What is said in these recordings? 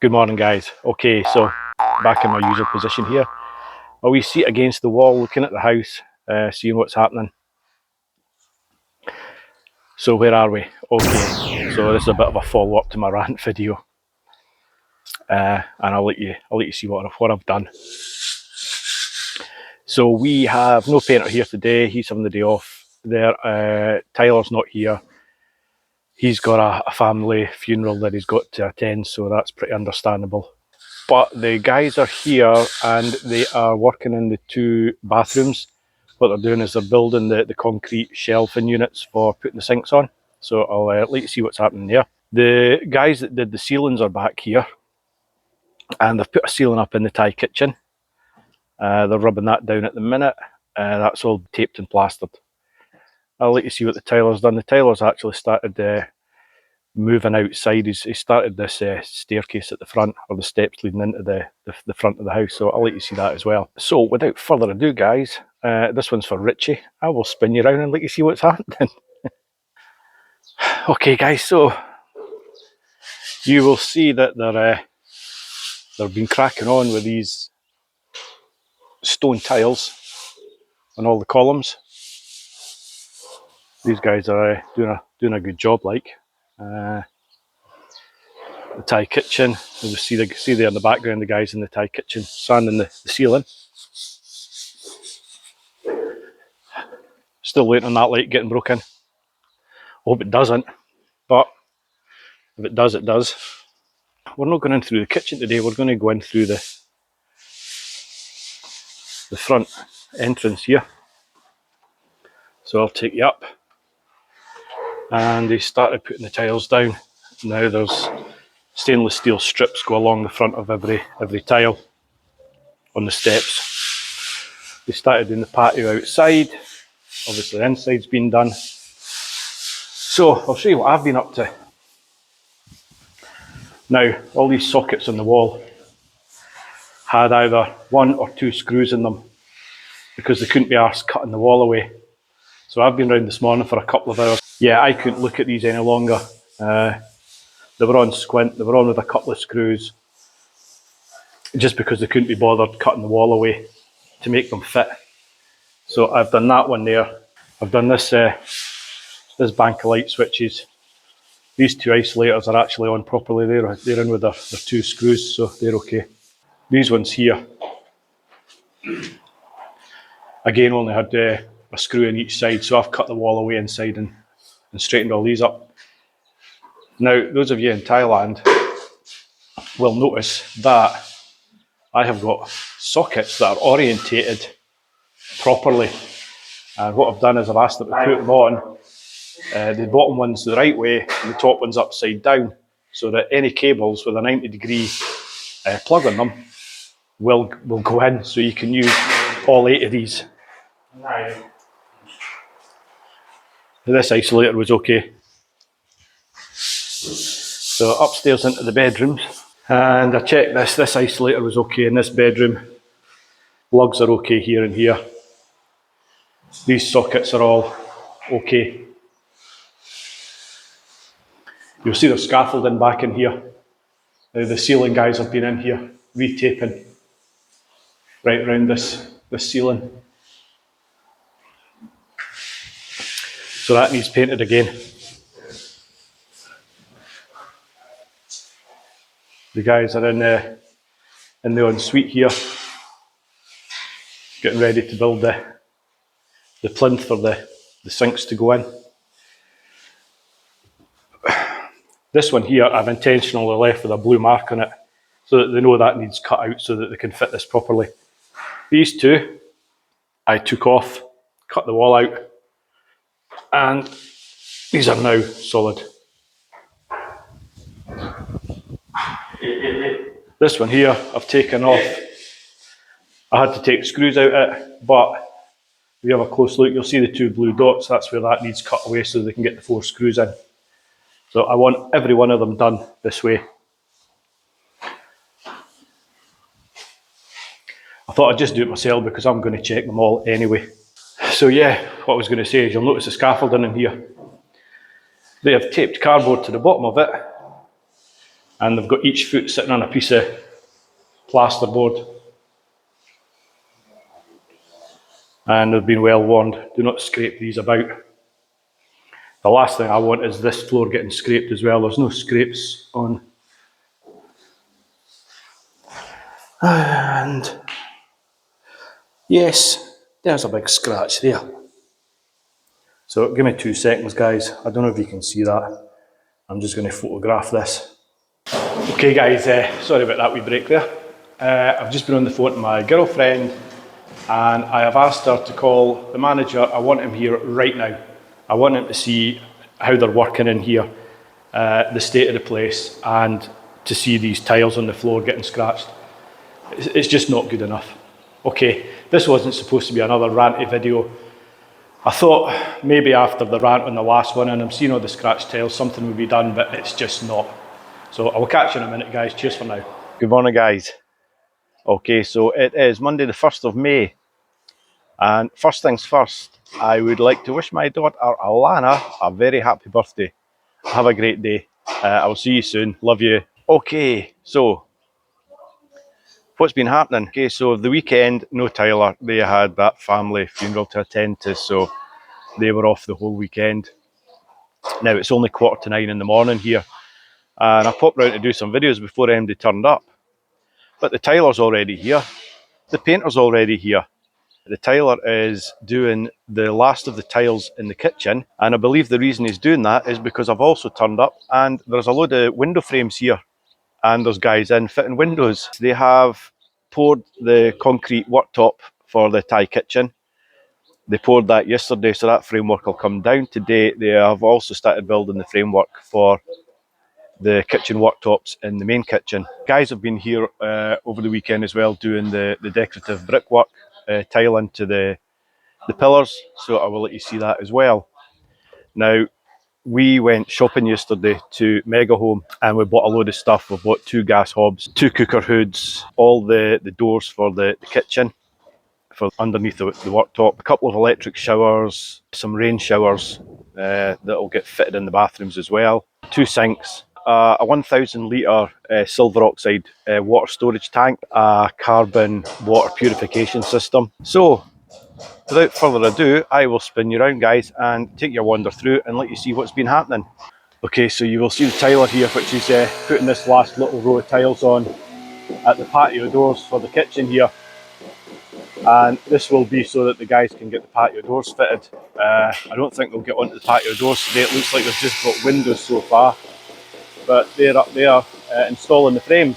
Good morning, guys. Okay, so back in my usual position here. A wee seat against the wall, looking at the house, seeing what's happening. So where are we? Okay, so this is a bit of a follow-up to my rant video, and I'll let you see what I've done. So we have no painter here today. He's having the day off. There, Tyler's not here. He's got a family funeral that he's got to attend, so that's pretty understandable. But the guys are here and they are working in the two bathrooms. What they're doing is they're building the concrete shelving units for putting the sinks on. So I'll let you see what's happening there. The guys that did the ceilings are back here, and they've put a ceiling up in the Thai kitchen. They're rubbing that down at the minute. That's all taped and plastered. I'll let you see what the tiler's done. The tiler's actually started moving outside. He started this staircase at the front, or the steps leading into the front of the house, so I'll let you see that as well. So without further ado, guys, this one's for Richie. I will spin you around and let you see what's happening. Okay, guys, so you will see that they've been cracking on with these stone tiles on all the columns. These guys are doing a good job, like. The Thai kitchen, you'll see there in the background the guys in the Thai kitchen sanding the ceiling. Still waiting on that light getting broken. Hope it doesn't, but if it does, it does. We're not going in through the kitchen today, we're going to go in through the front entrance here. So I'll take you up. And they started putting the tiles down. Now there's stainless steel strips go along the front of every tile on the steps. They started doing the patio outside. Obviously the inside's been done. So I'll show you what I've been up to. Now all these sockets on the wall had either 1 or 2 screws in them because they couldn't be arsed cutting the wall away. So I've been round this morning for a couple of hours. Yeah, I couldn't look at these any longer. They were on squint, they were on with a couple of screws, just because they couldn't be bothered cutting the wall away to make them fit. So I've done that one there. I've done this bank of light switches. These 2 isolators are actually on properly. They're in with their 2 screws, so they're okay. These ones here, again, only had a screw in each side, so I've cut the wall away inside and straightened all these up. Now, those of you in Thailand will notice that I have got sockets that are orientated properly. And what I've done is I've asked them to put them on, the bottom one's the right way and the top one's upside down, so that any cables with a 90-degree plug on them will go in, so you can use all 8 of these. This isolator was okay. So upstairs into the bedrooms, and I checked this isolator was okay in this bedroom. Lugs are okay here and here. These sockets are all okay. You'll see the scaffolding back in here. Now the ceiling guys have been in here retaping right around this ceiling. So that needs painted again. The guys are in the ensuite here, getting ready to build the plinth for the sinks to go in. This one here I've intentionally left with a blue mark on it, so that they know that needs cut out so that they can fit this properly. These 2 I took off, cut the wall out, and these are now solid. This one here I've taken off. I had to take the screws out of it, but if you have a close look, you'll see the 2 blue dots. That's where that needs cut away so they can get the 4 screws in. So I want every one of them done this way. I thought I'd just do it myself because I'm going to check them all anyway. So yeah, what I was going to say is you'll notice the scaffolding in here. They have taped cardboard to the bottom of it, and they've got each foot sitting on a piece of plasterboard, and they've been well warned, do not scrape these about. The last thing I want is this floor getting scraped as well. There's no scrapes on. And yes, there's a big scratch there. So give me 2 seconds, guys. I don't know if you can see that. I'm just going to photograph this. Okay guys, sorry about that wee break there. I've just been on the phone to my girlfriend and I have asked her to call the manager. I want him here right now. I want him to see how they're working in here, the state of the place, and to see these tiles on the floor getting scratched. It's just not good enough. Okay, this wasn't supposed to be another ranty video. I thought maybe after the rant on the last one and I'm seeing all the scratched tiles, something would be done, but it's just not. So I will catch you in a minute, guys. Cheers for now. Good morning, guys. Okay, so it is Monday the 1st of May. And first things first, I would like to wish my daughter Alana a very happy birthday. Have a great day. I will see you soon. Love you. Okay, so what's been happening? Okay, so the weekend, no Tyler. They had that family funeral to attend to, so they were off the whole weekend. Now it's only 9:15 in the morning here, and I popped round to do some videos before anybody turned up. But the tiler's already here. The painter's already here. The tiler is doing the last of the tiles in the kitchen, and I believe the reason he's doing that is because I've also turned up and there's a load of window frames here, and there's guys in fitting windows. They have poured the concrete worktop for the Thai kitchen. They poured that yesterday, so that framework will come down today. They have also started building the framework for the kitchen worktops in the main kitchen. Guys have been here over the weekend as well, doing the decorative brickwork, tile into the pillars, so I will let you see that as well. Now, we went shopping yesterday to Mega Home and we bought a load of stuff. We bought 2 gas hobs, 2 cooker hoods, all the doors for the kitchen, for underneath the worktop, a couple of electric showers, some rain showers that'll get fitted in the bathrooms as well, 2 sinks, a 1,000 litre silver oxide water storage tank, a carbon water purification system. So without further ado, I will spin you around, guys, and take your wander through and let you see what's been happening. Okay, so you will see the tiler here, which is putting this last little row of tiles on at the patio doors for the kitchen here. And this will be so that the guys can get the patio doors fitted. I don't think they'll get onto the patio doors today. It looks like they've just got windows so far, but they're up there installing the frames.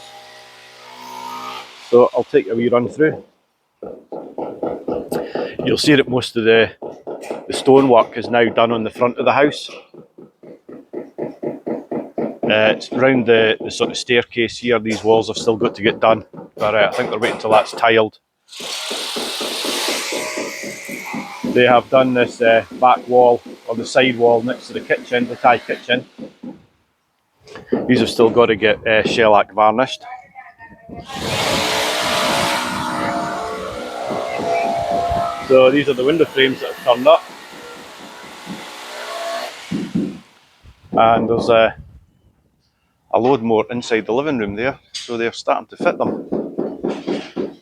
So I'll take a wee run through. You'll see that most of the stonework is now done on the front of the house. It's around the sort of staircase here. These walls have still got to get done, but I think they're waiting until that's tiled. They have done this back wall, or the side wall next to the kitchen, the Thai kitchen. These have still got to get shellac varnished. So these are the window frames that have turned up. And there's a load more inside the living room there, so they're starting to fit them.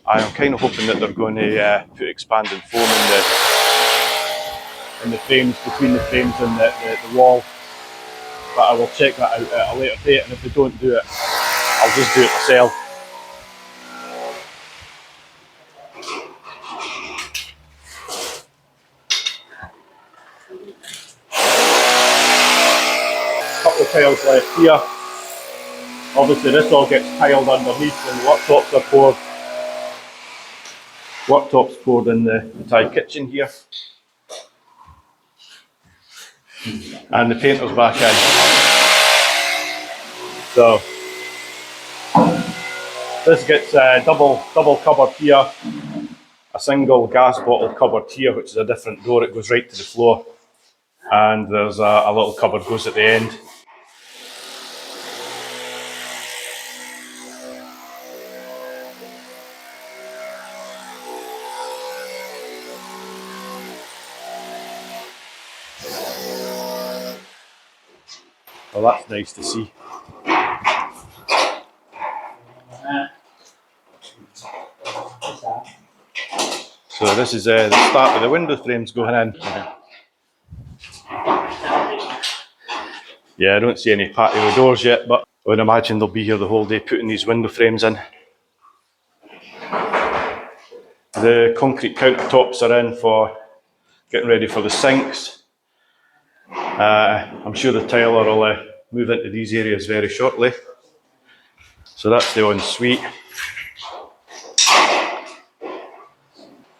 I am kind of hoping that they're going to put expanding foam in the frames, between the frames and the wall. But I will check that out at a later date, and if they don't do it, I'll just do it myself. Couple of tiles left here. Obviously this all gets tiled underneath and the worktops are poured. Worktops poured in the Thai kitchen here. And the painter's back in. So this gets a double cupboard here, a single gas bottle cupboard here, which is a different door. It goes right to the floor, and there's a little cupboard goes at the end. Well, that's nice to see. So this is the start of the window frames going in. Yeah, I don't see any patio doors yet, but I would imagine they'll be here the whole day putting these window frames in. The concrete countertops are in for getting ready for the sinks. I'm sure the tiler will move into these areas very shortly. So that's the ensuite.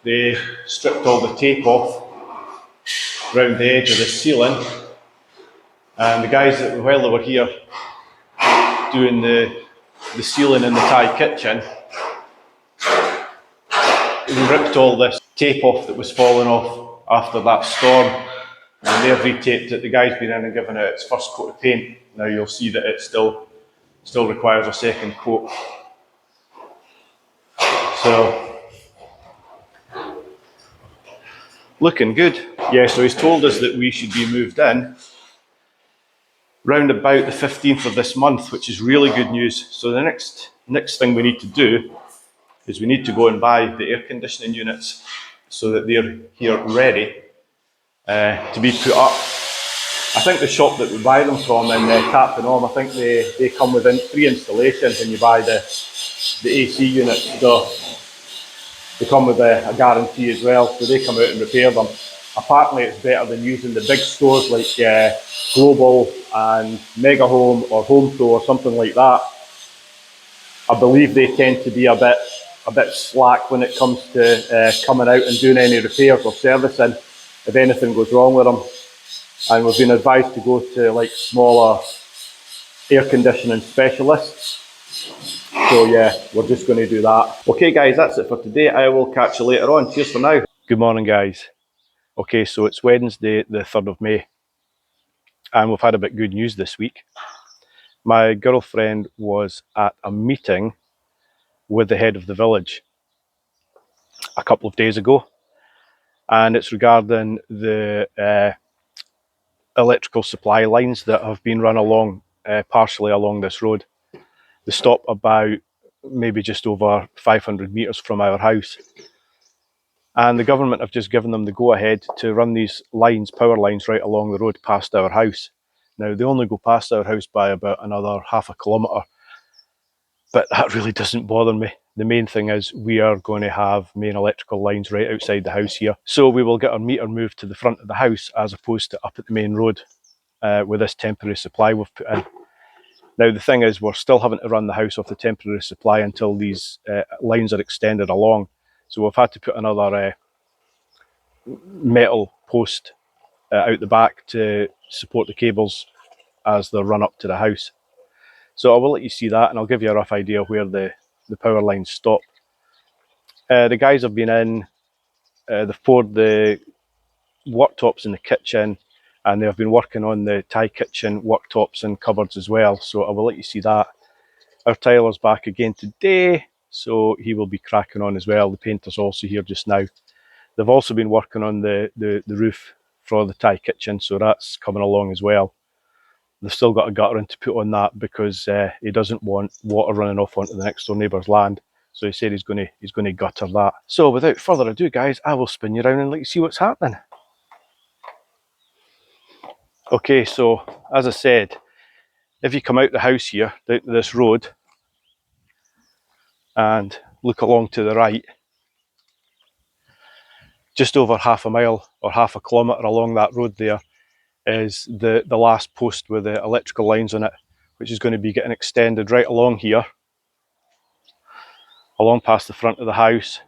They stripped all the tape off around the edge of the ceiling, and the guys that while they were here doing the ceiling in the Thai kitchen, we ripped all this tape off that was falling off after that storm, and they've retaped it. The guy's been in and given it its first coat of paint. Now you'll see that it still requires a second coat. So looking good. Yeah, so he's told us that we should be moved in round about the 15th of this month, which is really good news. So the next thing we need to do is we need to go and buy the air conditioning units so that they're here ready to be put up. I think the shop that we buy them from in Nakhon Phanom, I think they come within free installation when you buy the AC units. So they come with a guarantee as well, so they come out and repair them. Apparently it's better than using the big stores like Global and Mega Home or Home Pro or something like that. I believe they tend to be a bit slack when it comes to coming out and doing any repairs or servicing if anything goes wrong with them. And we've been advised to go to like smaller air conditioning specialists. So yeah, we're just going to do that. Okay guys, that's it for today. I will catch you later on. Cheers for now. Good morning guys. Okay, so it's Wednesday the 3rd of May and we've had a bit good news this week. My girlfriend was at a meeting with the head of the village a couple of days ago, and it's regarding the electrical supply lines that have been run along partially along this road. They stop about maybe just over 500 metres from our house, and the government have just given them the go-ahead to run these lines, power lines, right along the road past our house. Now they only go past our house by about another half a kilometre, but that really doesn't bother me. The main thing is we are going to have main electrical lines right outside the house here. So we will get our meter moved to the front of the house as opposed to up at the main road with this temporary supply we've put in. Now the thing is we're still having to run the house off the temporary supply until these lines are extended along. So we've had to put another metal post out the back to support the cables as they're run up to the house. So I will let you see that and I'll give you a rough idea where the power lines stop. The guys have been in, they've poured the worktops in the kitchen and they have been working on the Thai kitchen worktops and cupboards as well. So I will let you see that. Our tiler's back again today, so he will be cracking on as well. The painter's also here just now. They've also been working on the roof for the Thai kitchen, so that's coming along as well. They've still got a guttering to put on that because he doesn't want water running off onto the next door neighbour's land. So he said he's going to gutter that. So without further ado, guys, I will spin you around and let you see what's happening. Okay, so as I said, if you come out the house here, down to this road, and look along to the right, just over half a mile or half a kilometre along that road there is the last post with the electrical lines on it, which is going to be getting extended right along here, along past the front of the house,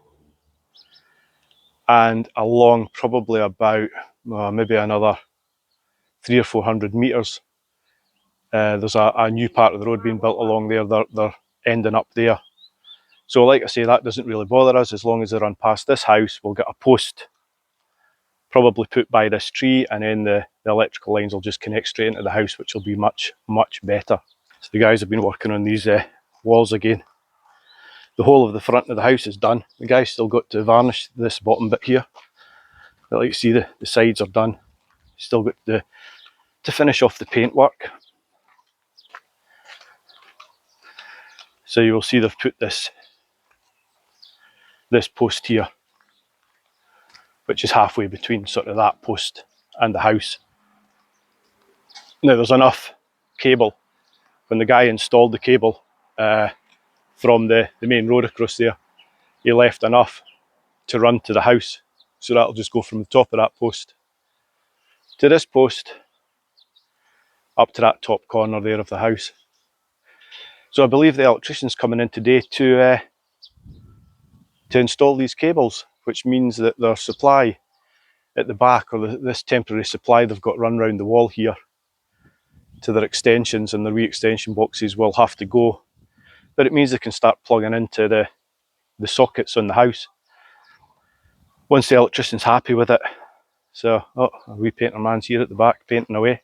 and along probably about maybe another 300 or 400 metres. There's a new part of the road being built along there. They're ending up there. So like I say, that doesn't really bother us. As long as they run past this house, we'll get a post probably put by this tree, and then the electrical lines will just connect straight into the house, which will be much better. So the guys have been working on these walls again. The whole of the front of the house is done. The guys still got to varnish this bottom bit here. But like you see, the sides are done. Still got to finish off the paintwork. So you will see they've put this post here which is halfway between sort of that post and the house. Now there's enough cable. When the guy installed the cable from the main road across there, he left enough to run to the house. So that'll just go from the top of that post to this post, up to that top corner there of the house. So I believe the electrician's coming in today to install these cables, which means that their supply at the back, or this temporary supply they've got run round the wall here, to their extensions and their wee extension boxes will have to go. But it means they can start plugging into the sockets on the house once the electrician's happy with it. So, oh, a wee painter man's here at the back painting away.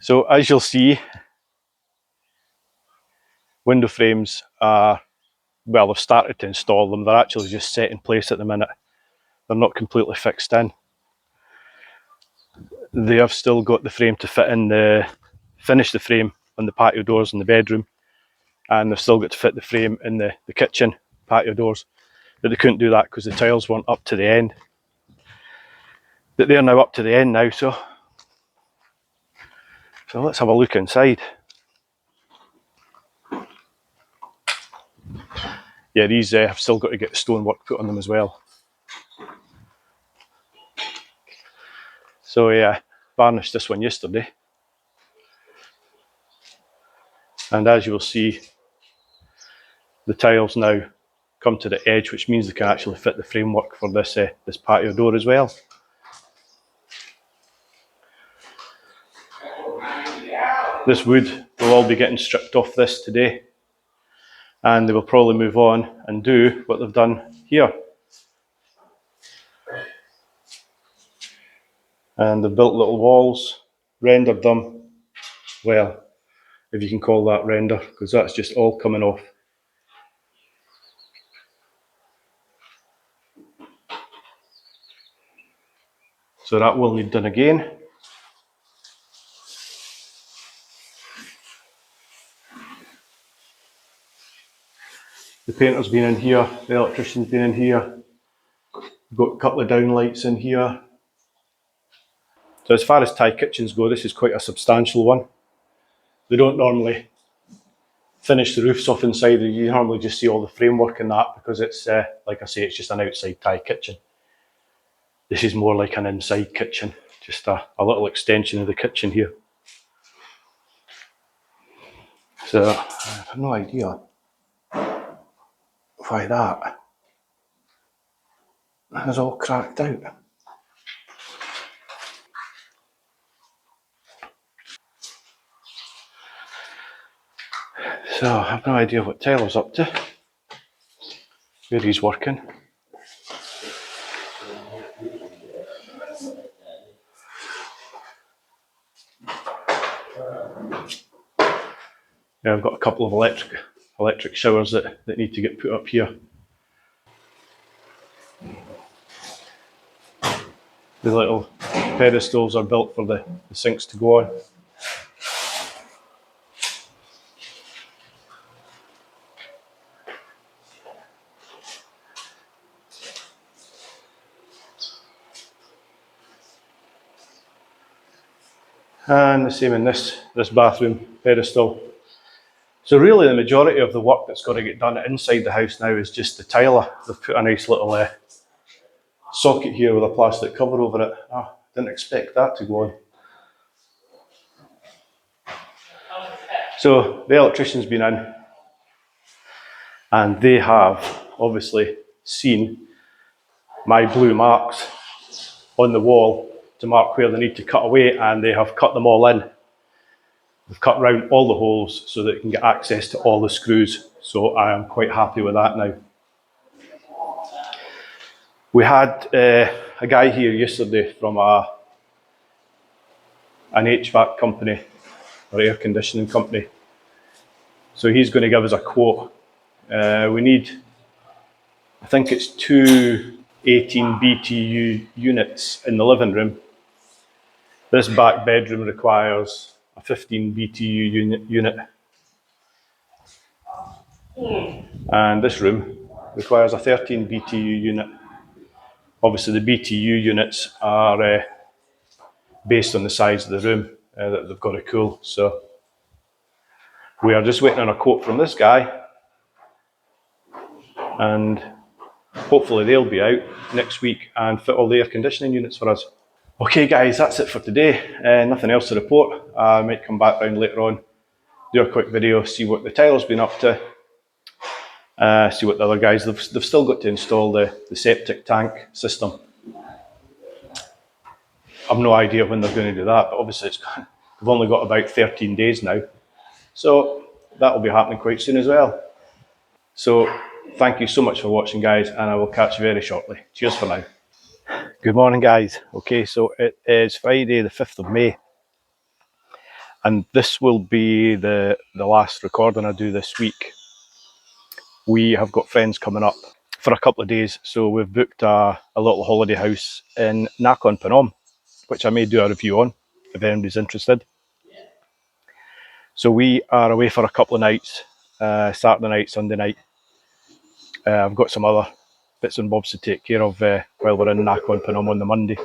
So as you'll see, window frames are, well, they've started to install them. They're actually just set in place at the minute. They're not completely fixed in. They have still got the frame to fit in finish the frame on the patio doors in the bedroom, and they've still got to fit the frame in the kitchen patio doors, but they couldn't do that because the tiles weren't up to the end. But they're now up to the end now, so let's have a look inside. Yeah, these have still got to get the stonework put on them as well. So yeah, varnished this one yesterday, and as you will see, the tiles now come to the edge, which means they can actually fit the framework for this patio door as well. This wood will all be getting stripped off this today, and they will probably move on and do what they've done here. And they've built little walls, rendered them, well, if you can call that render, because that's just all coming off. So that will need done again. The painter's been in here, the electrician's been in here. We've got a couple of downlights in here. So as far as Thai kitchens go, this is quite a substantial one. They don't normally finish the roofs off inside. You normally just see all the framework in that because it's, like I say, it's just an outside Thai kitchen. This is more like an inside kitchen, just a little extension of the kitchen here. So I have no idea why that is all cracked out. So I have no idea what Tyler's up to, where he's working. Yeah, I've got a couple of electric showers that need to get put up here. The little pedestals are built for the sinks to go on. And the same in this bathroom pedestal. So really the majority of the work that's got to get done inside the house now is just the tiler. They've put a nice little socket here with a plastic cover over it. Didn't expect that to go on. So the electrician's been in, and they have obviously seen my blue marks on the wall to mark where they need to cut away, and they have cut them all in. They've cut round all the holes so that they can get access to all the screws. So I am quite happy with that now. We had a guy here yesterday from an HVAC company, or air conditioning company. So he's going to give us a quote. We need, I think it's 2 18 BTU units in the living room. This back bedroom requires a 15 BTU unit. And this room requires a 13 BTU unit. Obviously the BTU units are based on the size of the room that they've got to cool. So we are just waiting on a quote from this guy, and hopefully they'll be out next week and fit all the air conditioning units for us. Okay guys, that's it for today. Nothing else to report. I might come back round later on, do a quick video, see what the tiler's been up to, see what the other guys, they've still got to install the septic tank system. I've no idea when they're going to do that, but obviously we've only got about 13 days now. So that'll be happening quite soon as well. So thank you so much for watching guys, and I will catch you very shortly. Cheers for now. Good morning guys. Okay, so it is Friday the 5th of May. And this will be the last recording I do this week. We have got friends coming up for a couple of days, so we've booked a little holiday house in Nakhon Phanom, which I may do a review on if anybody's interested. So we are away for a couple of nights, Saturday night, Sunday night. I've got some other bits and bobs to take care of while we're in Nakhon Phanom on the Monday.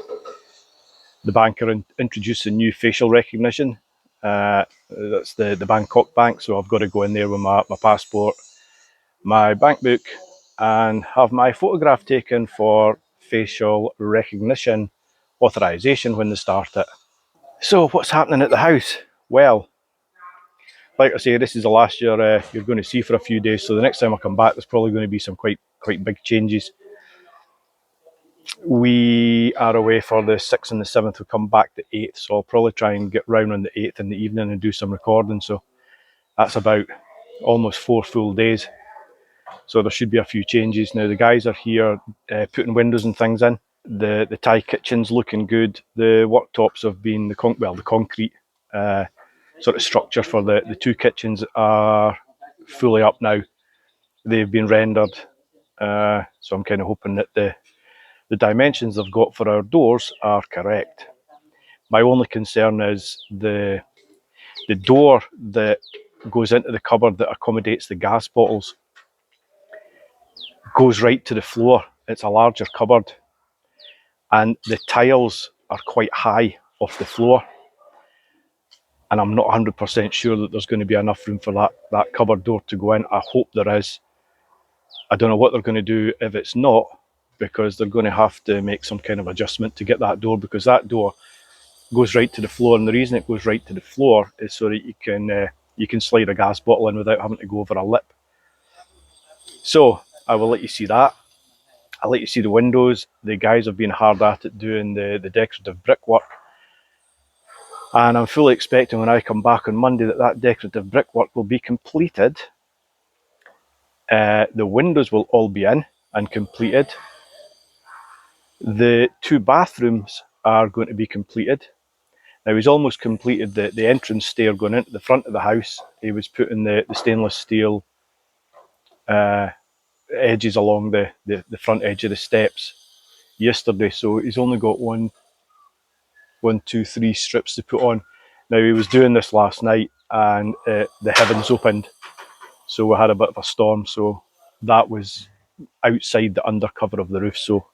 The bank are introducing new facial recognition. That's the Bangkok bank, so I've got to go in there with my passport, my bank book, and have my photograph taken for facial recognition authorization when they start it. So what's happening at the house? Well, like I say, this is the last year you're going to see for a few days, so the next time I come back there's probably going to be some quite big changes. We are away for the 6th and the 7th, we'll come back the 8th, so I'll probably try and get round on the 8th in the evening and do some recording, so that's about almost 4 full days. So there should be a few changes. Now the guys are here putting windows and things in. The Thai kitchen's looking good. The worktops have been, the concrete sort of structure for the two kitchens are fully up now. They've been rendered, so I'm kind of hoping that the dimensions they've got for our doors are correct. My only concern is the door that goes into the cupboard that accommodates the gas bottles goes right to the floor. It's a larger cupboard and the tiles are quite high off the floor, and I'm not 100% sure that there's going to be enough room for that cupboard door to go in. I hope there is. I don't know what they're going to do if it's not, because they're going to have to make some kind of adjustment to get that door, because that door goes right to the floor, and the reason it goes right to the floor is so that you can slide a gas bottle in without having to go over a lip. So I will let you see that. I'll let you see the windows. The guys have been hard at it doing the decorative brickwork, and I'm fully expecting when I come back on Monday that decorative brickwork will be completed. The windows will all be in and completed. The 2 bathrooms are going to be completed. Now he's almost completed the entrance stair going into the front of the house. He was putting the stainless steel edges along the front edge of the steps yesterday, so he's only got one, two, 3 strips to put on. Now he was doing this last night and the heavens opened, so we had a bit of a storm, so that was outside the undercover of the roof, so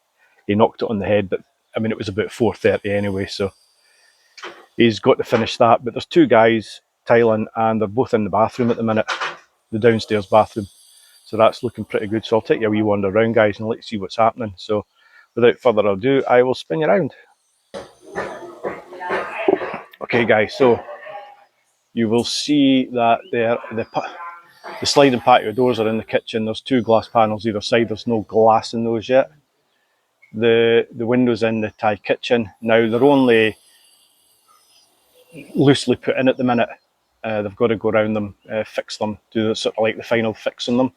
he knocked it on the head, but I mean it was about 4:30 anyway, so he's got to finish that. But there's 2 guys tiling and they're both in the bathroom at the minute, the downstairs bathroom, so that's looking pretty good. So I'll take you a wee wander around guys and let you see what's happening. So without further ado, I will spin you around. Okay guys, so you will see that there the sliding patio doors are in the kitchen. There's 2 glass panels either side. There's no glass in those yet. The windows in the Thai kitchen, now they're only loosely put in at the minute. They've got to go around them, fix them, do sort of like the final fix on them.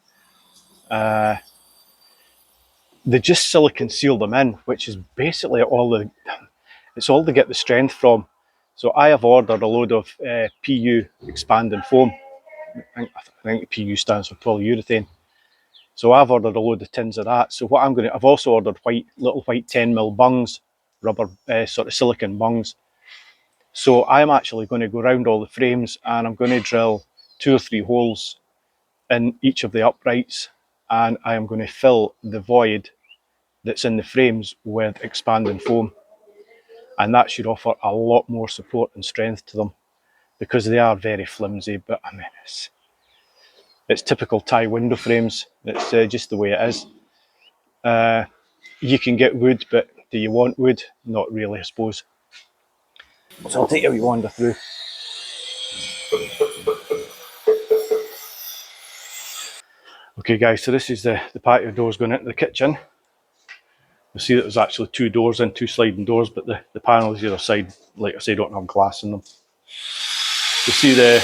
They just silicone seal them in, which is basically it's all to get the strength from. So I have ordered a load of PU expanding foam. I think PU stands for polyurethane. So I've ordered a load of tins of that. So what I've also ordered little white 10mm bungs, rubber sort of silicone bungs. So I'm actually going to go around all the frames and I'm going to drill 2 or 3 holes in each of the uprights, and I am going to fill the void that's in the frames with expanding foam, and that should offer a lot more support and strength to them, because they are very flimsy. But I mean, it's typical Thai window frames. It's just the way it is. You can get wood, but do you want wood? Not really, I suppose. So I'll take a wee wander through. Okay guys, so this is the patio doors going into the kitchen. You'll see that there's actually two doors in, two sliding doors, but the panels either side, like I say, don't have glass in them. You see the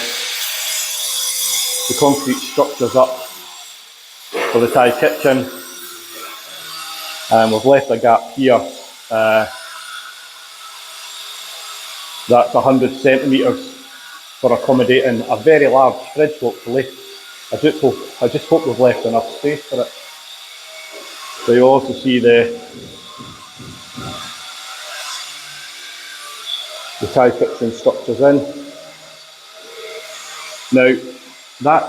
concrete structures up for the Thai kitchen, and we've left a gap here. That's 100 centimetres for accommodating a very large fridge, hopefully. I just hope we've left enough space for it. So you also see the Thai kitchen structures in. Now, that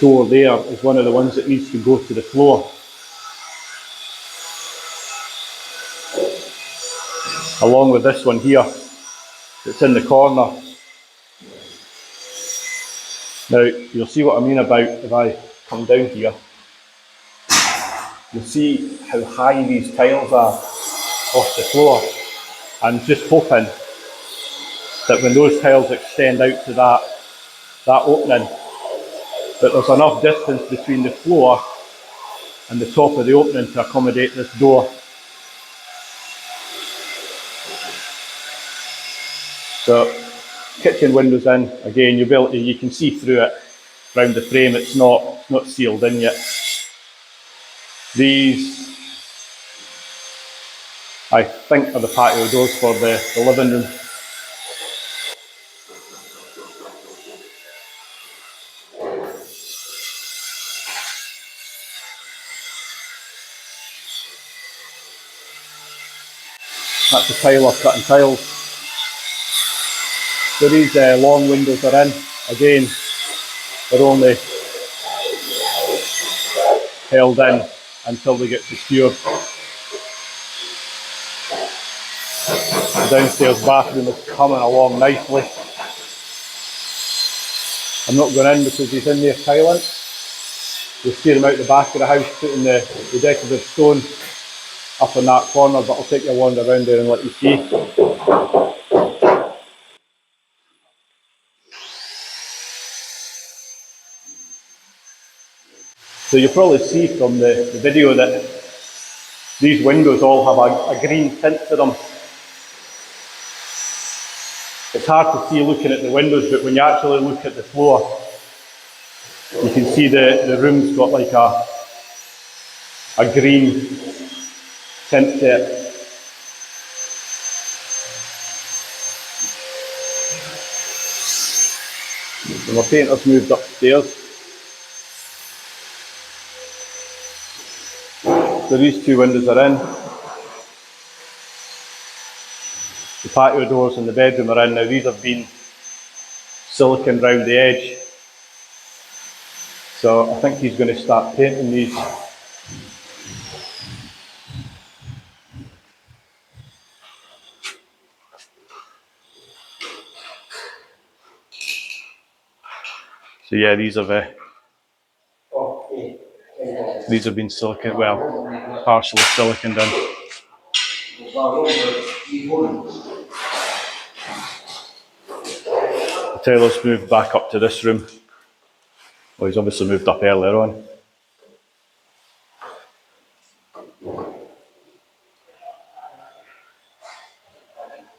door there is one of the ones that needs to go to the floor, along with this one here that's in the corner. Now, you'll see what I mean about if I come down here. You'll see how high these tiles are off the floor. I'm just hoping that when those tiles extend out to that opening, that there's enough distance between the floor and the top of the opening to accommodate this door. So, kitchen windows in, again, you can see through it around the frame. It's not sealed in yet. These, I think, are the patio doors for the living room. That's a tiler cutting tiles. So these long windows are in. Again, they're only held in until they get secured. The downstairs bathroom is coming along nicely. I'm not going in because he's in there tiling. You'll see him out the back of the house putting the decorative stone up in that corner, but I'll take you a wander around there and let you see. So you'll probably see from the video that these windows all have a green tint to them. It's hard to see looking at the windows, but when you actually look at the floor, you can see the room's got like a green tint to it. So my painter's moved upstairs. So these two windows are in. The patio doors in the bedroom are in. Now these have been siliconed round the edge. So I think he's going to start painting these. So yeah, these have been siliconed, well, partially siliconed in. The tiler's moved back up to this room. Well, he's obviously moved up earlier on.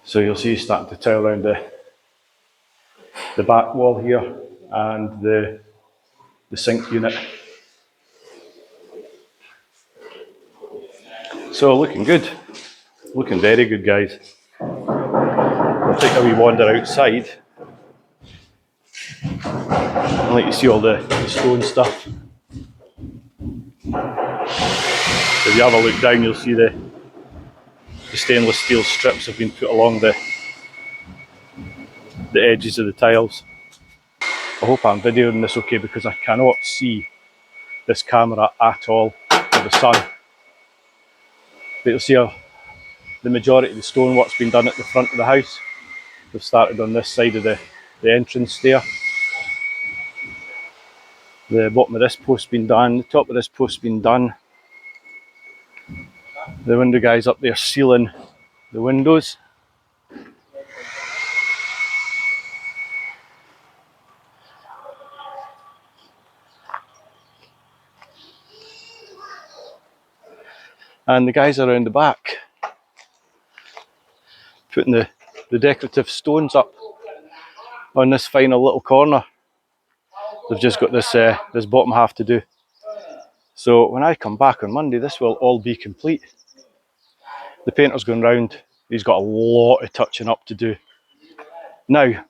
So you'll see he's starting to tile around the back wall here and the sink unit. So looking good, looking very good, guys. I'll take a wee wander outside and let you see all the stone stuff. So if you have a look down, you'll see the stainless steel strips have been put along the edges of the tiles. I hope I'm videoing this okay because I cannot see this camera at all with the sun. But you'll see the majority of the stonework's been done at the front of the house. We've started on this side of the entrance there. The bottom of this post's been done, the top of this post's been done. The window guy's up there sealing the windows. And the guys around the back putting the decorative stones up on this final little corner. They've just got this this bottom half to do. So when I come back on Monday, this will all be complete. The painter's going round. He's got a lot of touching up to do. Now,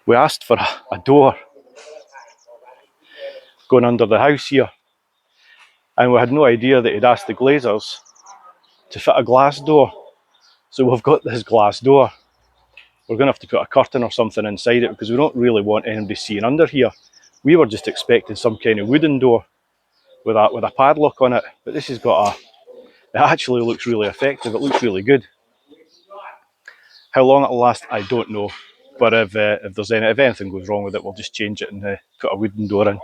we asked for a door going under the house here, and we had no idea that he'd asked the glazers to fit a glass door. So we've got this glass door. We're going to have to put a curtain or something inside it because we don't really want anybody seeing under here. We were just expecting some kind of wooden door with a padlock on it, but this has got it actually looks really effective. It looks really good. How long it'll last, I don't know. But if anything goes wrong with it, we'll just change it and put a wooden door in.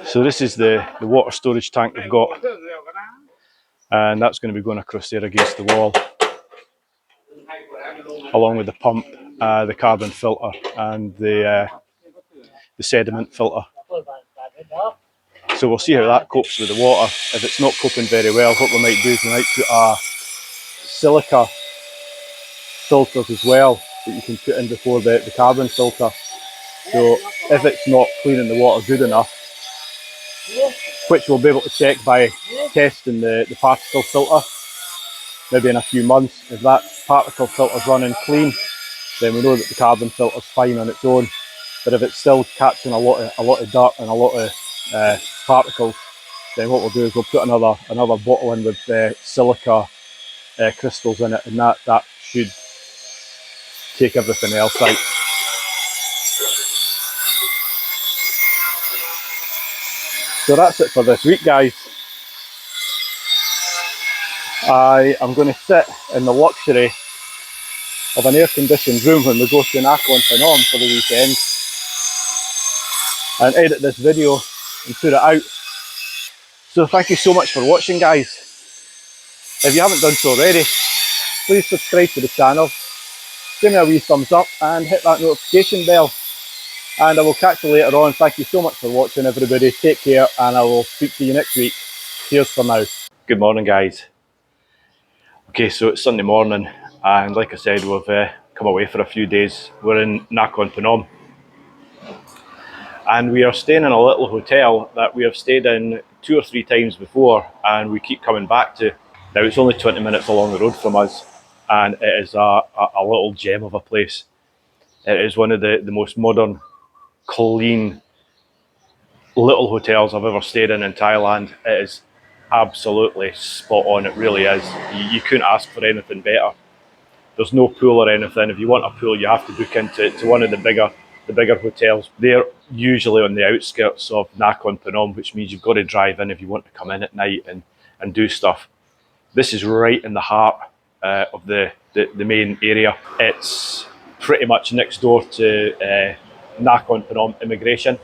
So this is the water storage tank we've got, and that's going to be going across there against the wall, along with the pump, the carbon filter, and the sediment filter. So we'll see how that copes with the water. If it's not coping very well, what we might do is we might put a silica filters as well that you can put in before the carbon filter. So if it's not cleaning the water good enough, which we'll be able to check by testing the particle filter, maybe in a few months, if that particle filter's running clean, then we know that the carbon filter's fine on its own. But if it's still catching a lot of dirt and a lot of particles, then what we'll do is we'll put another bottle in with silica crystals in it, and that should take everything else out. So that's it for this week, guys. I am going to sit in the luxury of an air-conditioned room when we go to Nakhon Phanom for the weekend and edit this video and put it out. So thank you so much for watching, guys. If you haven't done so already, please subscribe to the channel, give me a wee thumbs up and hit that notification bell. And I will catch you later on. Thank you so much for watching, everybody. Take care, and I will speak to you next week. Cheers for now. Good morning, guys. Okay, so it's Sunday morning, and like I said, we've come away for a few days. We're in Nakhon Phanom, and we are staying in a little hotel that we have stayed in 2 or 3 times before, and we keep coming back to. Now, it's only 20 minutes along the road from us, and it is a little gem of a place. It is one of the most modern, clean little hotels I've ever stayed in Thailand. It is absolutely spot on, it really is. You couldn't ask for anything better. There's no pool or anything. If you want a pool, you have to book into one of the bigger hotels. They're usually on the outskirts of Nakhon Phanom, which means you've got to drive in if you want to come in at night and do stuff. This is right in the heart of the main area. It's pretty much next door to Nakhon Phanom immigration,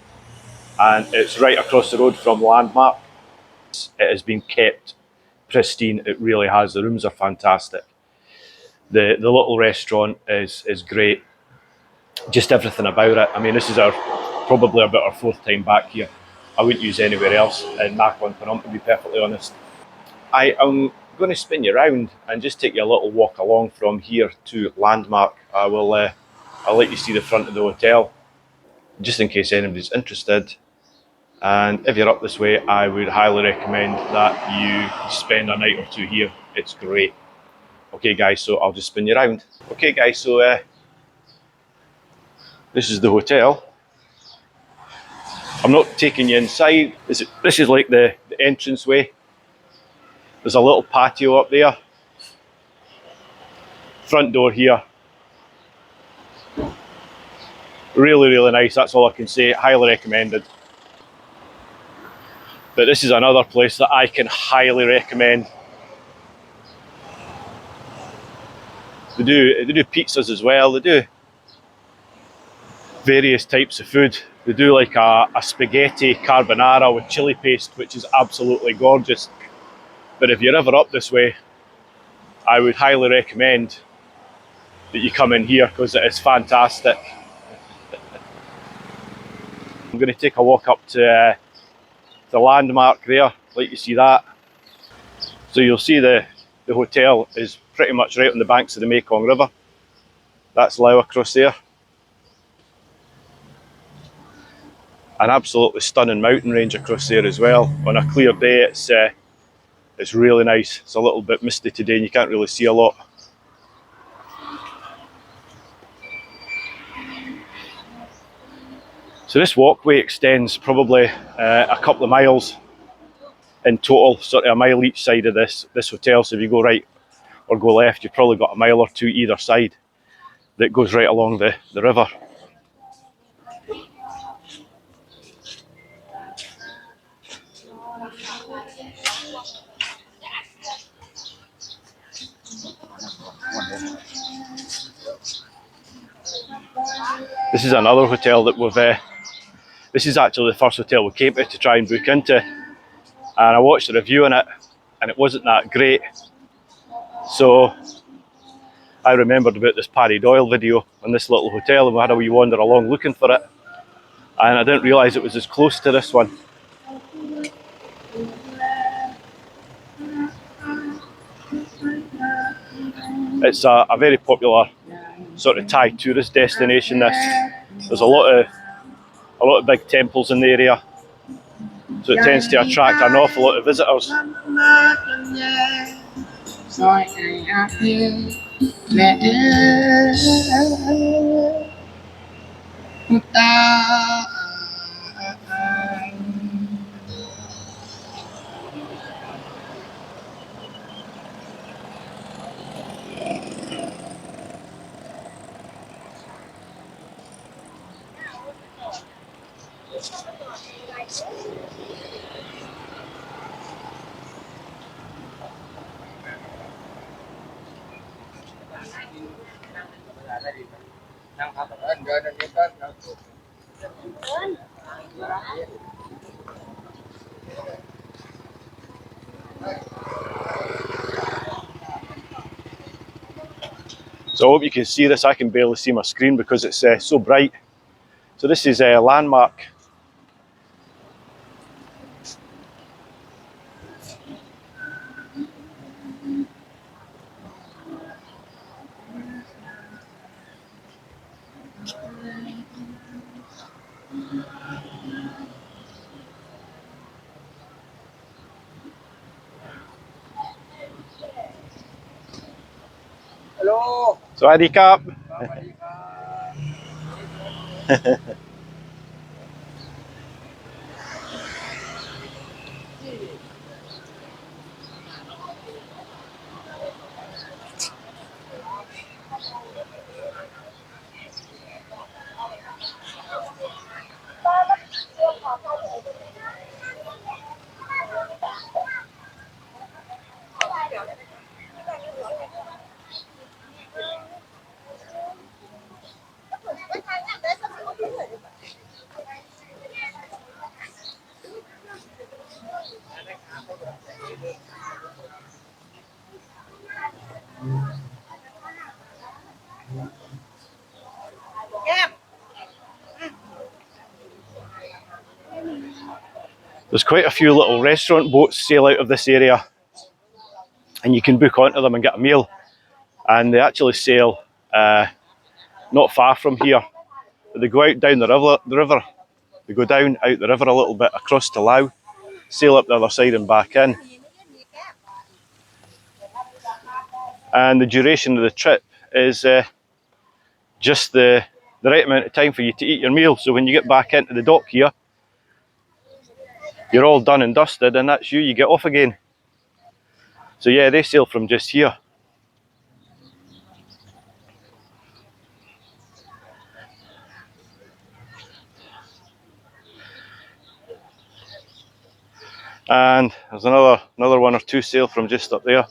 and it's right across the road from Landmark. It has been kept pristine, it really has. The rooms are fantastic. The little restaurant is great. Just everything about it. I mean, this is probably about our 4th time back here. I wouldn't use anywhere else in Nakhon Phanom, to be perfectly honest. I am going to spin you around and just take you a little walk along from here to Landmark. I'll let you see the front of the hotel, just in case anybody's interested. And if you're up this way, I would highly recommend that you spend a night or 2 here. It's great. Okay, guys, so I'll just spin you around. Okay, guys, so this is the hotel. I'm not taking you inside. This is like the entranceway. There's a little patio up there. Front door here. Really, really nice. That's all I can say. Highly recommended. But this is another place that I can highly recommend. They do pizzas as well. They do various types of food. They do like a spaghetti carbonara with chili paste, which is absolutely gorgeous. But if you're ever up this way, I would highly recommend that you come in here because it is fantastic. I'm going to take a walk up to the landmark there, let you see that. So you'll see the hotel is pretty much right on the banks of the Mekong River. That's Laos across there. An absolutely stunning mountain range across there as well. On a clear day, it's really nice. It's a little bit misty today and you can't really see a lot. So this walkway extends probably a couple of miles in total, sort of a mile each side of this hotel. So if you go right or go left, you've probably got a mile or two either side that goes right along the river. This is another hotel that this is actually the first hotel we came to try and book into. And I watched a review on it and it wasn't that great. So I remembered about this Paddy Doyle video on this little hotel and we had a wee wander along looking for it. And I didn't realise it was as close to this one. It's a very popular sort of Thai tourist destination. There's a lot of big temples in the area, so it tends to attract an awful lot of visitors. So I hope you can see this. I can barely see my screen because it's so bright. So this is a landmark. Hello. Sawadee Kap. There's quite a few little restaurant boats sail out of this area and you can book onto them and get a meal. And they actually sail not far from here. But they go out down the river. They go down out the river a little bit across to Laos, sail up the other side and back in. And the duration of the trip is just the right amount of time for you to eat your meal. So when you get back into the dock here, you're all done and dusted and that's you get off again. So yeah, they sail from just here. And there's another one or two sail from just up there.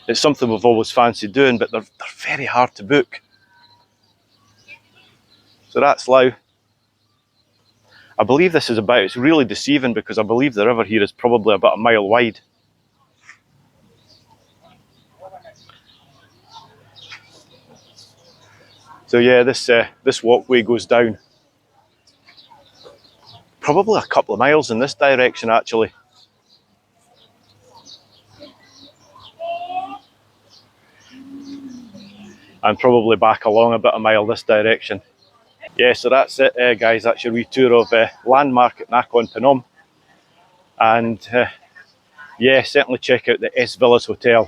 It's something we've always fancied doing, but they're very hard to book. So that's Slough. I believe this is about, it's really deceiving because I believe the river here is probably about a mile wide. So yeah, this walkway goes down probably a couple of miles in this direction actually. And probably back along about a mile this direction. Yeah, so that's it guys, that's your wee tour of landmark at Nakhon Phanom. And yeah, certainly check out the S Villas Hotel.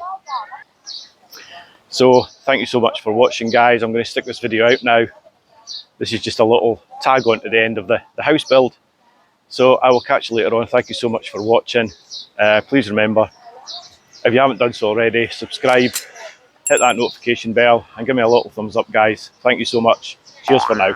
So thank you so much for watching guys. I'm going to stick this video out now. This is just a little tag on to the end of the house build. So I will catch you later on. Thank you so much for watching. Please remember, if you haven't done so already, subscribe, hit that notification bell and give me a little thumbs up guys. Thank you so much. Cheers for now.